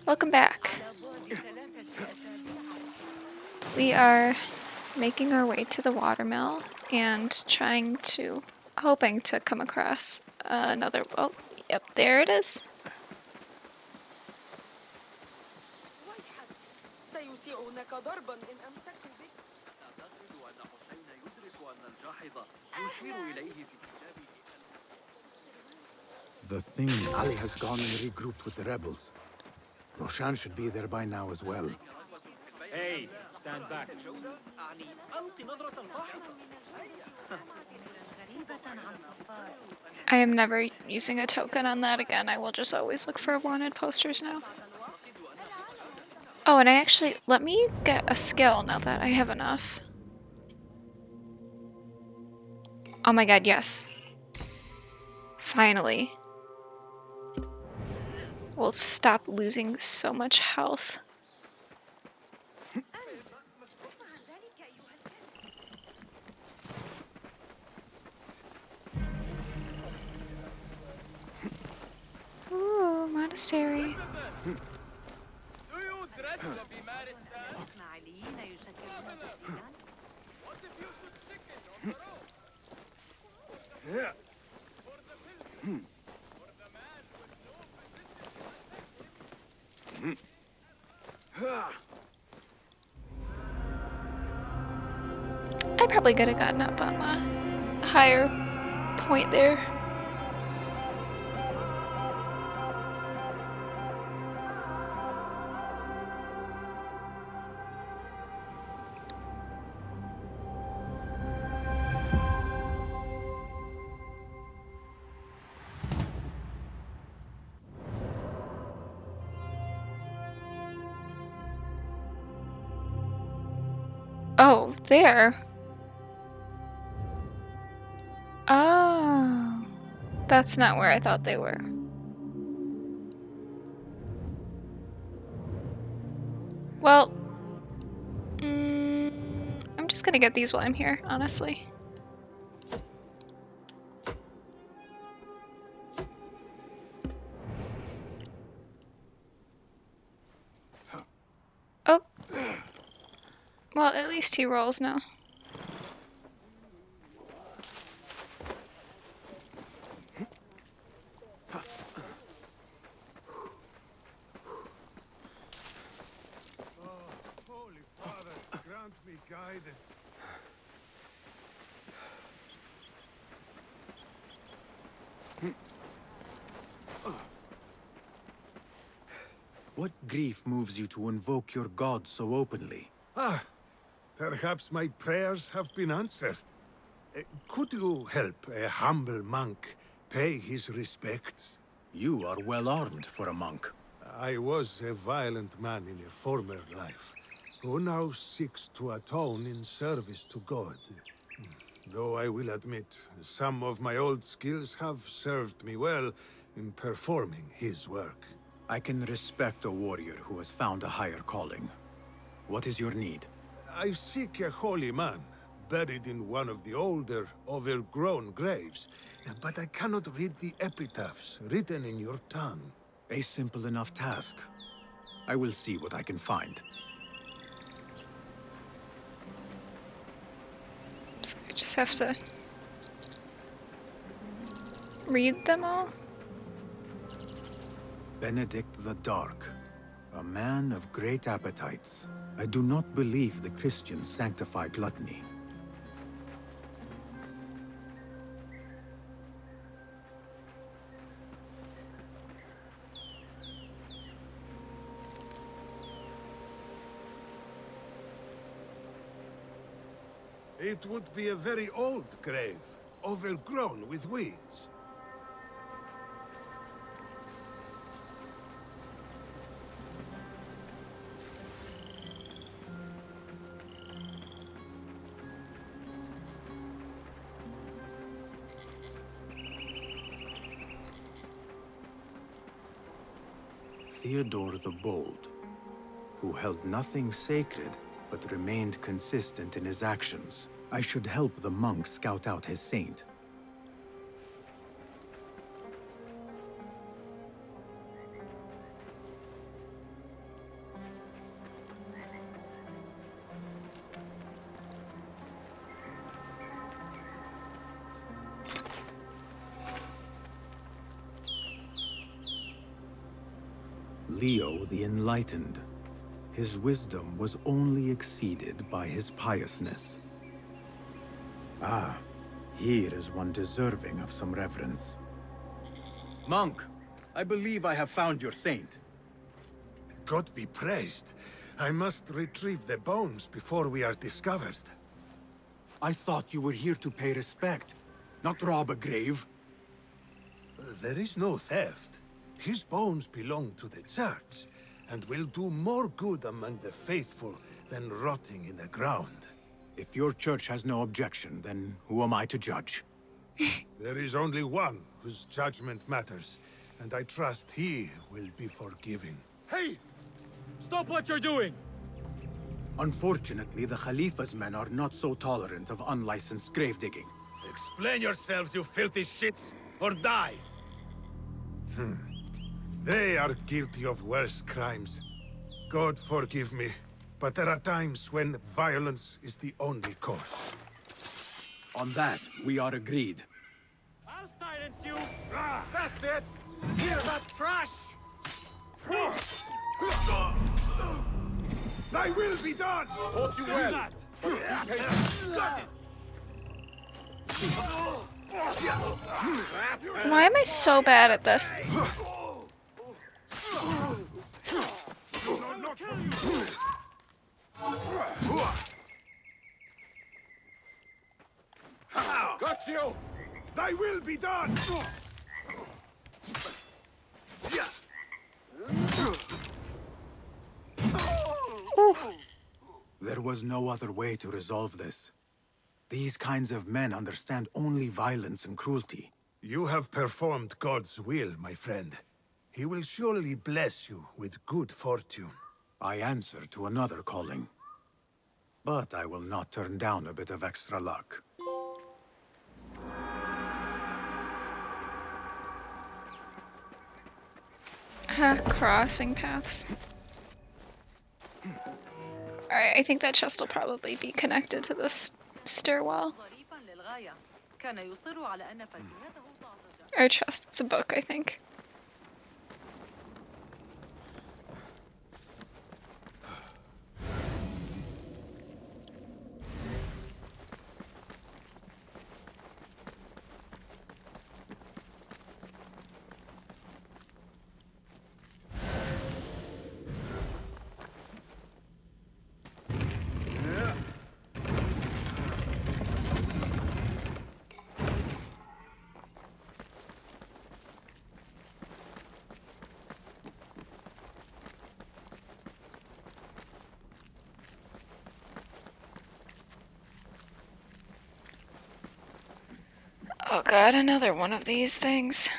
Welcome back. We are making our way to the watermill and hoping to come across another, oh, yep, there it is. The thing Ali has gone and regrouped with the rebels. Roshan should be there by now as well. Hey, stand back. I am never using a token on that again. I will just always look for wanted posters now. Oh, and let me get a skill now that I have enough. Oh my god, yes. Finally. We'll stop losing so much health. Ooh, monastery. I probably could have gotten up on the higher point there. Oh, there. Oh. That's not where I thought they were. Well, I'm just gonna get these while I'm here, honestly. Oh. Well, at least he rolls now. Holy Father, grant me guidance. What grief moves you to invoke your god so openly? Perhaps my prayers have been answered. Could you help a humble monk pay his respects? You are well armed for a monk. I was a violent man in a former life, who now seeks to atone in service to God. Though I will admit, some of my old skills have served me well in performing his work. I can respect a warrior who has found a higher calling. What is your need? I seek a holy man, buried in one of the older, overgrown graves, but I cannot read the epitaphs written in your tongue. A simple enough task. I will see what I can find. So I just have to read them all? Benedict the Dark, a man of great appetites. I do not believe the Christians sanctify gluttony. It would be a very old grave, overgrown with weeds. Theodore the Bold, who held nothing sacred, but remained consistent in his actions. I should help the monk scout out his saint. Leo the Enlightened. His wisdom was only exceeded by his piousness. Ah, here is one deserving of some reverence. Monk, I believe I have found your saint. God be praised. I must retrieve the bones before we are discovered. I thought you were here to pay respect, not rob a grave. There is no theft. His bones belong to the church, and will do more good among the faithful than rotting in the ground. If your church has no objection, then who am I to judge? There is only one whose judgment matters, and I trust he will be forgiving. Hey! Stop what you're doing! Unfortunately, the Khalifa's men are not so tolerant of unlicensed grave-digging. Explain yourselves, you filthy shits, or die! They are guilty of worse crimes. God forgive me, but there are times when violence is the only course. On that, we are agreed. I'll silence you! That's it! Hear that trash! Thy will be done! Hope you will! Got it! Why am I so bad at this? Got you! Thy will be done! There was no other way to resolve this. These kinds of men understand only violence and cruelty. You have performed God's will, my friend. He will surely bless you with good fortune. I answer to another calling. But I will not turn down a bit of extra luck. Crossing paths. Alright, I think that chest will probably be connected to this stairwell. Or chest, it's a book, I think. Oh god, another one of these things.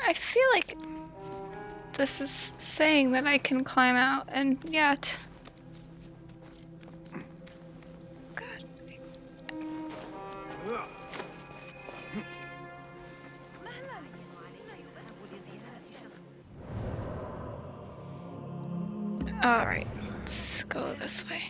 I feel like this is saying that I can climb out, and yet... God. Alright, let's go this way.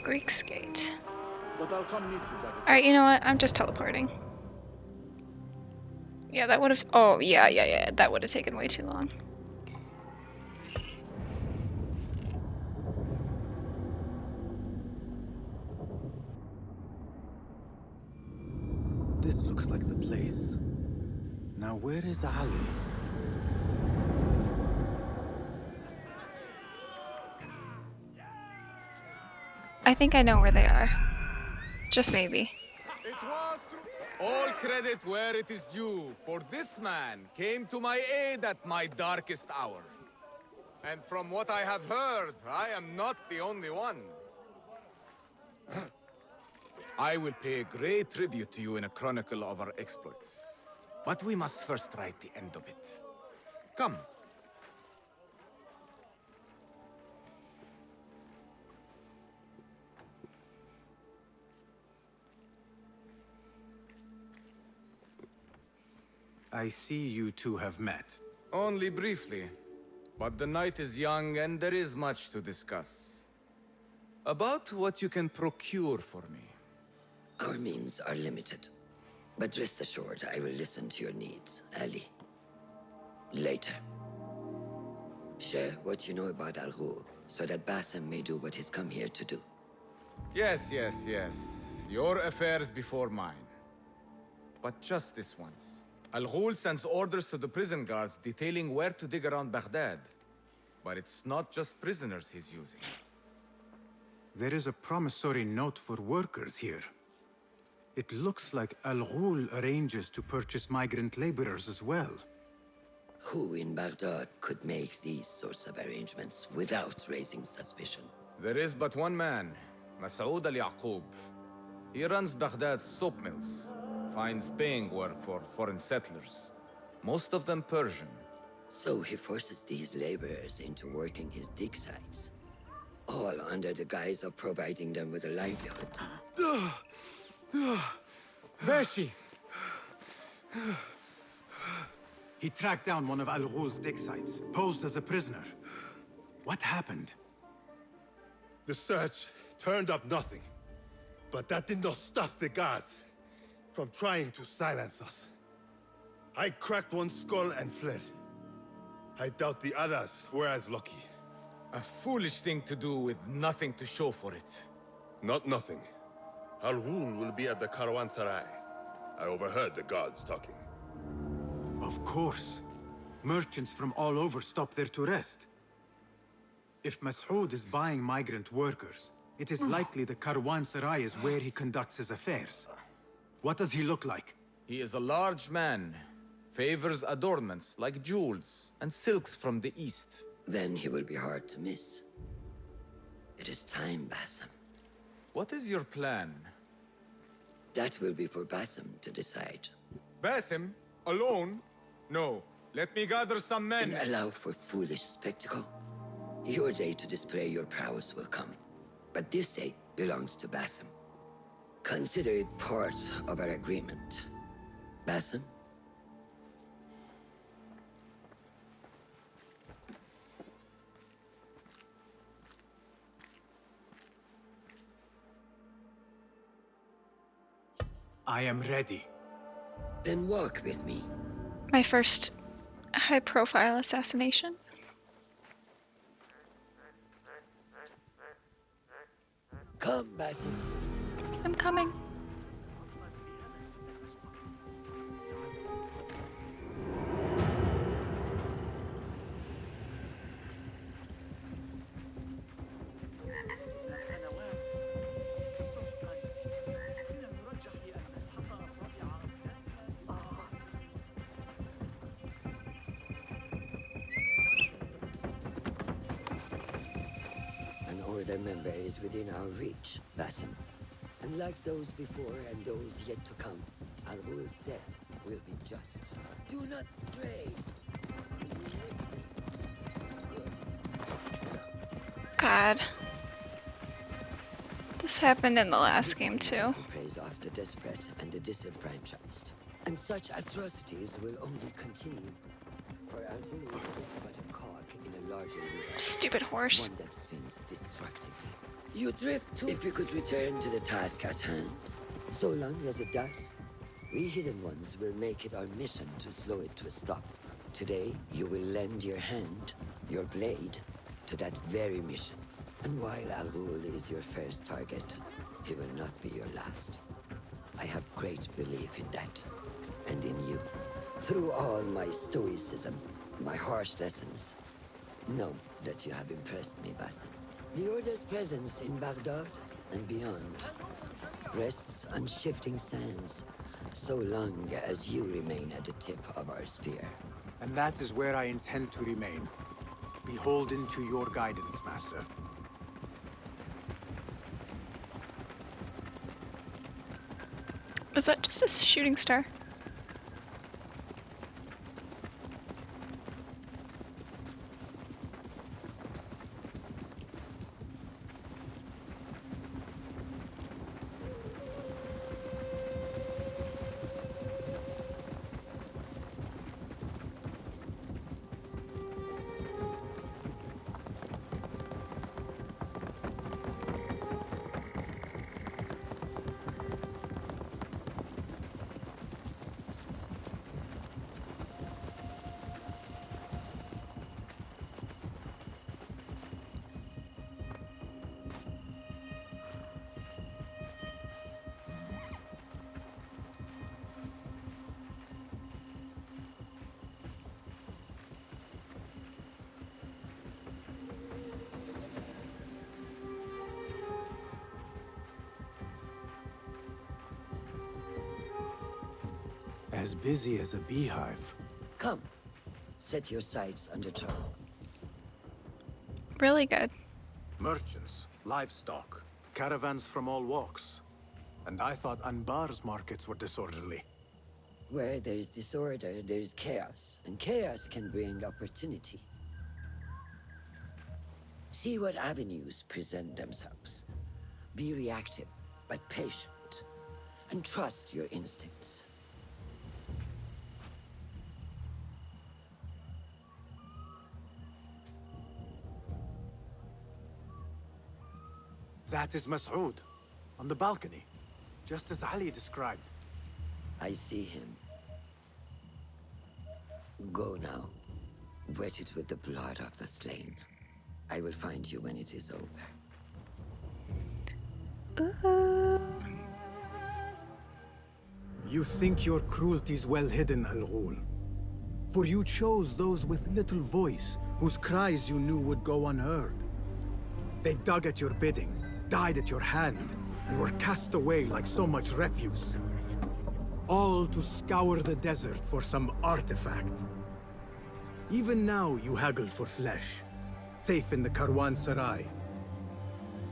Greek's Gate. But I'll come meet you there. Alright, you know what? I'm just teleporting. Yeah, that would have. Oh, yeah. That would have taken way too long. This looks like the place. Now where is Ali? I think I know where they are. Just maybe. It was true. All credit where it is due, for this man came to my aid at my darkest hour. And from what I have heard, I am not the only one. I will pay great tribute to you in a chronicle of our exploits. But we must first write the end of it. Come. I see you two have met. Only briefly. But the night is young and there is much to discuss. About what you can procure for me. Our means are limited. But rest assured, I will listen to your needs, Ali. Later. Share what you know about Al Ghul, so that Bassem may do what he's come here to do. Yes. Your affairs before mine. But just this once. Al Ghul sends orders to the prison guards detailing where to dig around Baghdad. But it's not just prisoners he's using. There is a promissory note for workers here. It looks like Al Ghul arranges to purchase migrant laborers as well. Who in Baghdad could make these sorts of arrangements without raising suspicion? There is but one man, Masoud al-Yaqub. He runs Baghdad's soap mills, finds paying work for foreign settlers, most of them Persian. So he forces these laborers into working his dig sites, all under the guise of providing them with a livelihood. Beshi! He tracked down one of Al Ghul's dig sites, posed as a prisoner. What happened? The search turned up nothing. But that did not stop the guards from trying to silence us. I cracked one skull and fled. I doubt the others were as lucky. A foolish thing to do with nothing to show for it. Not nothing. Al Ghul will be at the Caravanserai. I overheard the guards talking. Of course. Merchants from all over stop there to rest. If Masoud is buying migrant workers, it is likely the Caravanserai is where he conducts his affairs. What does he look like? He is a large man, favors adornments like jewels and silks from the east. Then he will be hard to miss. It is time, Bassem. What is your plan? That will be for Bassem to decide. Basim? Alone? No. Let me gather some men. And allow for foolish spectacle. Your day to display your prowess will come. But this day belongs to Bassem. Consider it part of our agreement. Bassem? I am ready. Then walk with me. My first high-profile assassination. Come, Bassem. I'm coming. An order member is within our reach, Bassem. And like those before and those yet to come, Al Ghul's death will be just. Do not stray! God. This happened in the last game too. Who preys off the desperate and the disenfranchised. And such atrocities will only continue. For Al Ghul is but a cog in a larger wheel. Stupid horse. One that spins destructively. You drift too. If you could return to the task at hand, so long as it does, we Hidden Ones will make it our mission to slow it to a stop. Today, you will lend your hand, your blade, to that very mission. And while Al Ghul is your first target, he will not be your last. I have great belief in that, and in you. Through all my stoicism, my harsh lessons, know that you have impressed me, Basim. The Order's presence in Baghdad and beyond rests on shifting sands, so long as you remain at the tip of our spear. And that is where I intend to remain. Beholden to your guidance, Master. Was that just a shooting star? As busy as a beehive. Come, set your sights under trouble. Really good. Merchants, livestock, caravans from all walks. And I thought Anbar's markets were disorderly. Where there is disorder, there is chaos, and chaos can bring opportunity. See what avenues present themselves. Be reactive, but patient, and trust your instincts. That is Mas'ud, on the balcony, just as Ali described. I see him. Go now. Wet it with the blood of the slain. I will find you when it is over. Ooh. You think your cruelties well hidden, Al Ghul. For you chose those with little voice, whose cries you knew would go unheard. They dug at your bidding, died at your hand, and were cast away like so much refuse. All to scour the desert for some artifact. Even now you haggle for flesh, safe in the Karwansarai.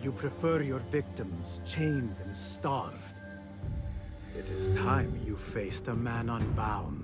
You prefer your victims chained and starved. It is time you faced a man unbound.